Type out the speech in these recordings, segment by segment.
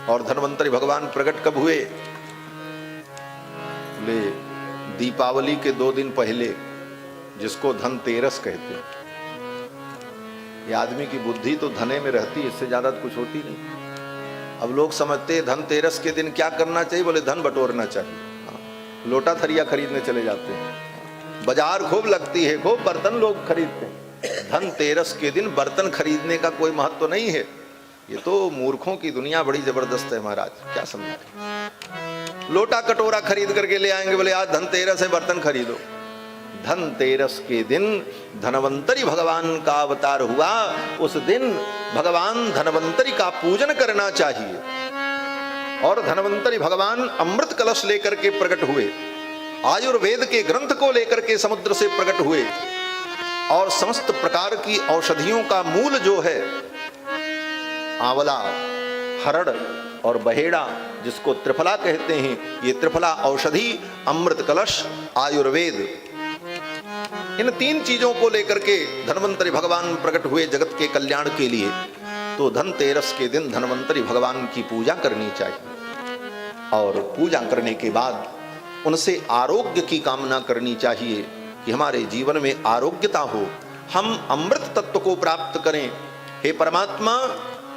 और धन्वंतरी भगवान प्रकट कब हुए? बोले दीपावली के 2 दिन पहले, जिसको धनतेरस कहते हैं। ये आदमी की बुद्धि तो धने में रहती है, इससे ज्यादा कुछ होती नहीं। अब लोग समझते हैं धनतेरस के दिन क्या करना चाहिए? बोले धन बटोरना चाहिए। हाँ, लोटा थरिया खरीदने चले जाते हैं, बाजार खूब लगती है, खूब बर्तन लोग खरीदते हैं। धनतेरस के दिन बर्तन खरीदने का कोई महत्व तो नहीं है। ये तो मूर्खों की दुनिया बड़ी जबरदस्त है महाराज, क्या समझे? लोटा कटोरा खरीद करके ले आएंगे, बोले आज धनतेरस है बर्तन खरीदो। धनतेरस के दिन धनवंतरी भगवान का अवतार हुआ, उस दिन भगवान धनवंतरी का पूजन करना चाहिए। और धनवंतरी भगवान अमृत कलश लेकर के प्रकट हुए, आयुर्वेद के ग्रंथ को लेकर के समुद्र से प्रकट हुए, और समस्त प्रकार की औषधियों का मूल जो है आंवला, हरड़ और बहेड़ा, जिसको त्रिफला कहते हैं, ये त्रिफला औषधि, अमृत कलश, आयुर्वेद, इन 3 चीजों को लेकर के धन्वंतरी भगवान प्रकट हुए जगत के कल्याण के लिए। तो धनतेरस के दिन धन्वंतरी भगवान की पूजा करनी चाहिए, और पूजा करने के बाद उनसे आरोग्य की कामना करनी चाहिए कि हमारे जीवन में आरोग्यता हो, हम अमृत तत्व को प्राप्त करें। हे परमात्मा,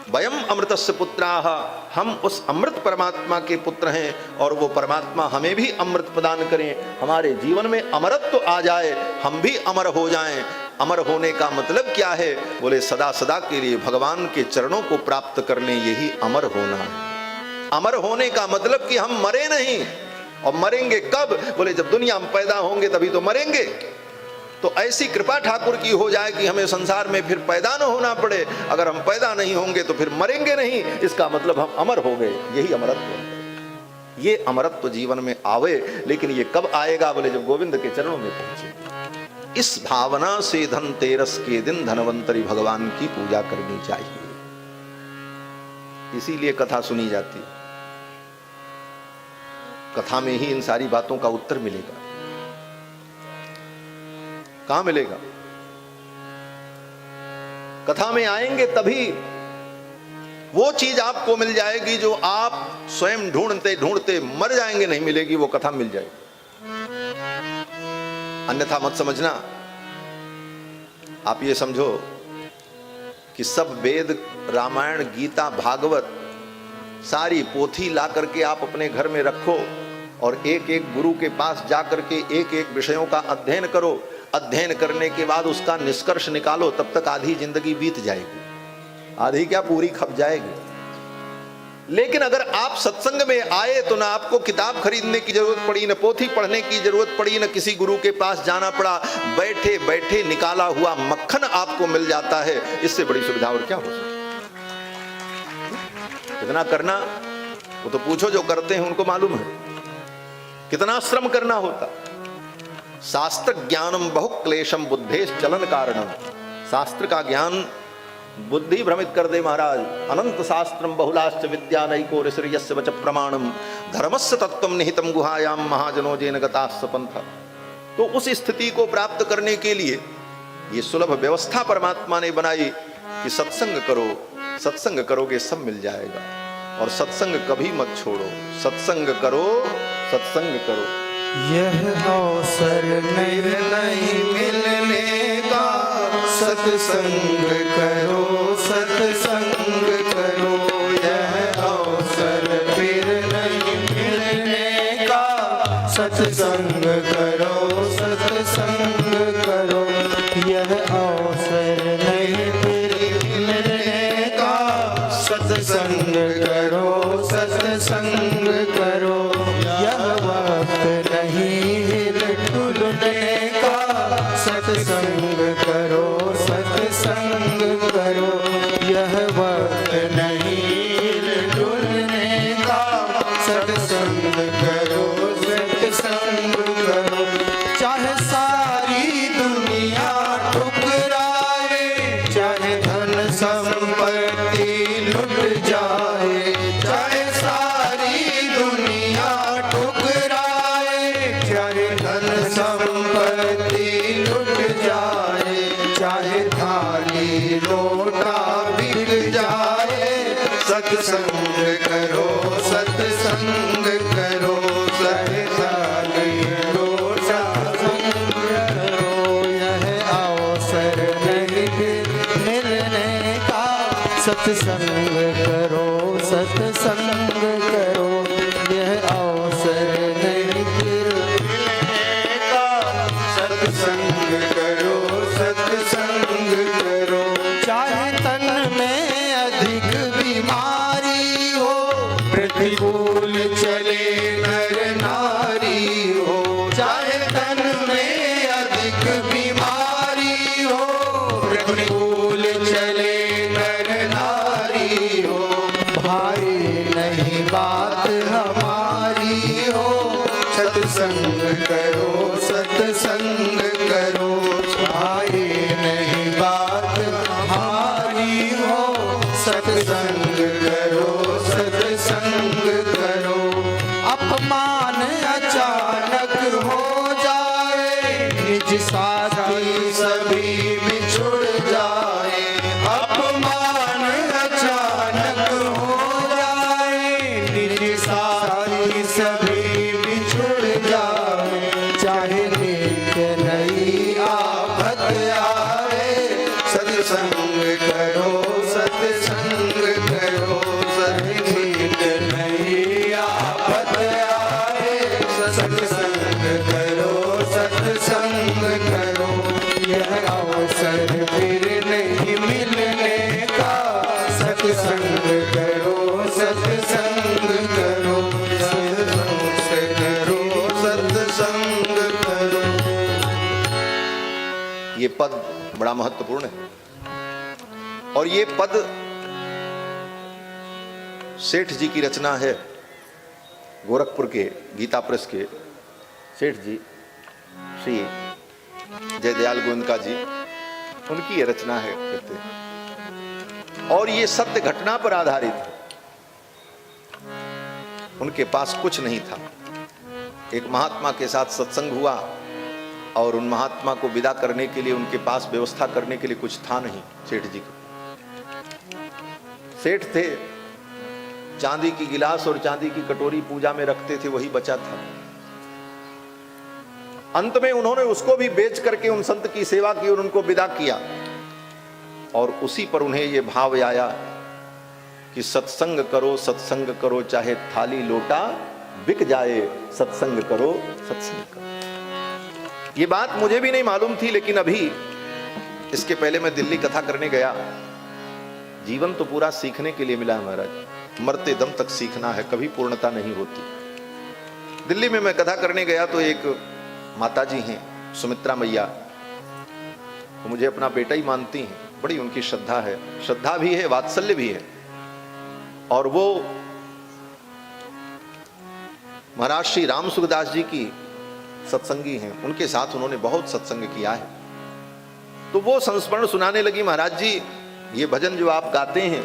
वयम अमृतस्य पुत्राः, हम उस अमृत परमात्मा के पुत्र हैं, और वो परमात्मा हमें भी अमृत प्रदान करें, हमारे जीवन में अमरत्व आ जाए, हम भी अमर हो जाएं। अमर होने का मतलब क्या है? बोले सदा सदा के लिए भगवान के चरणों को प्राप्त करने, यही अमर होना है। अमर होने का मतलब कि हम मरे नहीं। और मरेंगे कब? बोले जब दुनिया में पैदा होंगे तभी तो मरेंगे। तो ऐसी कृपा ठाकुर की हो जाए कि हमें संसार में फिर पैदा न होना पड़े। अगर हम पैदा नहीं होंगे तो फिर मरेंगे नहीं, इसका मतलब हम अमर हो गए, यही अमरत्व है। ये अमरत्व जीवन में आवे, लेकिन ये कब आएगा? बोले जब गोविंद के चरणों में पहुंचे। इस भावना से धनतेरस के दिन धनवंतरी भगवान की पूजा करनी चाहिए, इसीलिए कथा सुनी जाती है। कथा में ही इन सारी बातों का उत्तर मिलेगा। कहां मिलेगा? कथा में आएंगे तभी वो चीज आपको मिल जाएगी जो आप स्वयं ढूंढते ढूंढते मर जाएंगे, नहीं मिलेगी, वो कथा मिल जाएगी। अन्यथा मत समझना। आप ये समझो कि सब वेद, रामायण, गीता, भागवत, सारी पोथी ला करके आप अपने घर में रखो, और एक एक गुरु के पास जा करके एक एक विषयों का अध्ययन करो। अध्ययन करने के बाद उसका निष्कर्ष निकालो, तब तक आधी जिंदगी बीत जाएगी, आधी क्या पूरी खप जाएगी। लेकिन अगर आप सत्संग में आए तो ना आपको किताब खरीदने की जरूरत पड़ी, न पोथी पढ़ने की जरूरत पड़ी, न किसी गुरु के पास जाना पड़ा, बैठे बैठे निकाला हुआ मक्खन आपको मिल जाता है। इससे बड़ी सुविधा और क्या हो सकती? कितना करना, वो तो पूछो जो करते हैं उनको मालूम है कितना श्रम करना होता। शास्त्र ज्ञानम बहु क्लेशम बुद्धेश चलन कारणम। शास्त्र का ज्ञान बुद्धि भ्रमित कर दे महाराज। अनंत शास्त्रम बहुलाश्च विद्या नैको ऋषिर्यस्य वच प्रमाणम धर्मस्य तत्त्वम निहितम गुहायाम महाजनो जेन गतास्स पंथ। तो उस स्थिति को प्राप्त करने के लिए ये सुलभ व्यवस्था परमात्मा ने बनाई कि सत्संग करो, सत्संग करोगे सब मिल जाएगा। और सत्संग कभी मत छोड़ो, सत्संग करो, सत्संग करो। यह अवसर नहीं मिलने का, सत्संग करो, सत्संग करो। यह अवसर फिर नहीं मिलने का, सत्संग करो, सत्संग करो। यह अवसर नहीं फिर मिलने का, सत्संग करो, सत्संग करो। यह वक्त नहीं हिल-डुलने का, सत्संग करो, सत्संग करो। यह वक्त नहीं हिल-डुलने का, सत्संग करो, सत्संग करो। चाहे सारी दुनिया ठुकराए, चाहे धन संपत्ति लुट जाए, चाहे सारी दुनिया ठुकराए, चाहे सत्संग करो, यह अवसर नहीं फिर मिलेगा। सत्संग करो, सत्संग करो। चाहे तन में अधिक बीमारी हो, प्रतिकूल चले नर नारी हो। चाहे तन में अधिक बीमारी हो, प्रतिकूल चले नर नारी हो। भाई नहीं बात हमारी हो, सत्संग करो, सत्संग करो। भाई नहीं बात हमारी हो, सत्संग करो, सत्संग करो। अपमान अचानक हो जाए, निज साथी सभी बिछुड़ जाए। अपमान अचानक हो जाए, निज साथी सभी बिछुड़ जाए। चाहे नित्य नई आफत आए, सत्संग करो, सत्संग करो। नित्य नई आफत आए, सत्संग करो, सत्संग करो। यह अवसर फिर नहीं मिलने का, सत्संग करो, सत्संग करो। सत्संग करो, सत्संग करो। ये पद बड़ा महत्वपूर्ण है और ये पद सेठ जी की रचना है। गोरखपुर के गीता प्रेस के सेठ जी श्री जयदयाल गोविंदका जी, उनकी ये रचना है कहते हैं। और ये सत्य घटना पर आधारित है। उनके पास कुछ नहीं था, एक महात्मा के साथ सत्संग हुआ और उन महात्मा को विदा करने के लिए उनके पास व्यवस्था करने के लिए कुछ था नहीं सेठ जी को। सेठ थे, चांदी की गिलास और चांदी की कटोरी पूजा में रखते थे, वही बचा था। अंत में उन्होंने उसको भी बेच करके उन संत की सेवा की और उनको विदा किया। और उसी पर उन्हें यह भाव आया कि सत्संग करो, सत्संग करो, चाहे थाली लोटा बिक जाए, सत्संग करो, सत्संग करो। ये बात मुझे भी नहीं मालूम थी, लेकिन अभी इसके पहले मैं दिल्ली कथा करने गया। जीवन तो पूरा सीखने के लिए मिला है महाराज, मरते दम तक सीखना है, कभी पूर्णता नहीं होती। दिल्ली में मैं कथा करने गया तो एक माताजी हैं सुमित्रा मैया, वो मुझे अपना बेटा ही मानती हैं, बड़ी उनकी श्रद्धा है, श्रद्धा भी है, वात्सल्य भी है। और वो महाराज श्री राम सुखदास जी की सत्संगी हैं, उनके साथ उन्होंने बहुत सत्संग किया है। तो वो संस्मरण सुनाने लगी, महाराज जी ये भजन जो आप गाते हैं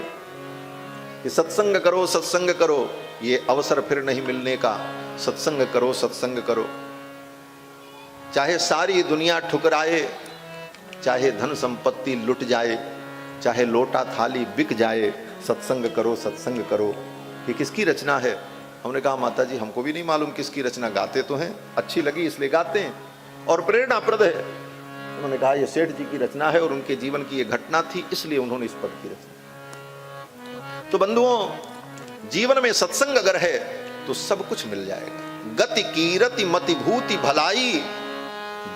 कि सत्संग करो, सत्संग करो, ये अवसर फिर नहीं मिलने का, सत्संग करो, सत्संग करो। चाहे सारी दुनिया ठुकराए, चाहे धन संपत्ति लुट जाए, चाहे लोटा थाली बिक जाए, सत्संग करो, सत्संग करो। ये किसकी रचना है? हमने कहा माता जी हमको भी नहीं मालूम किसकी रचना, गाते तो हैं, अच्छी लगी इसलिए गाते हैं और प्रेरणाप्रद है। उन्होंने कहा ये सेठ जी की रचना है और उनके जीवन की ये घटना थी, इसलिए उन्होंने इस पद की रचना। तो बंधुओं, जीवन में सत्संग अगर है तो सब कुछ मिल जाएगा। गति कीरति मति भूति भलाई,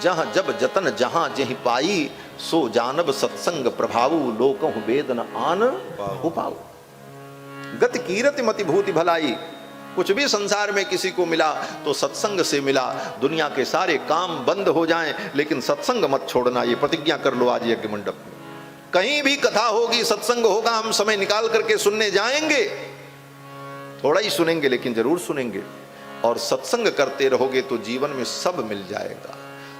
जहां जब जतन जहां जहि पाई, सो जानब सत्संग प्रभावु, लोकहु वेद न आन उपाऊ। गति कीरति मति भूति भलाई, कुछ भी संसार में किसी को मिला तो सत्संग से मिला। दुनिया के सारे काम बंद हो जाएं, लेकिन सत्संग मत छोड़ना, ये प्रतिज्ञा कर लो आज यज्ञ मंडप में। कहीं भी कथा होगी, सत्संग होगा, हम समय निकाल करके सुनने जाएंगे, थोड़ा ही सुनेंगे लेकिन जरूर सुनेंगे। और सत्संग करते रहोगे तो जीवन में सब मिल जाएगा।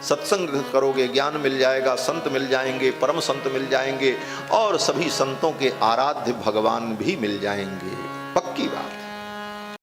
सत्संग करोगे ज्ञान मिल जाएगा, संत मिल जाएंगे, परम संत मिल जाएंगे और सभी संतों के आराध्य भगवान भी मिल जाएंगे, पक्की बात।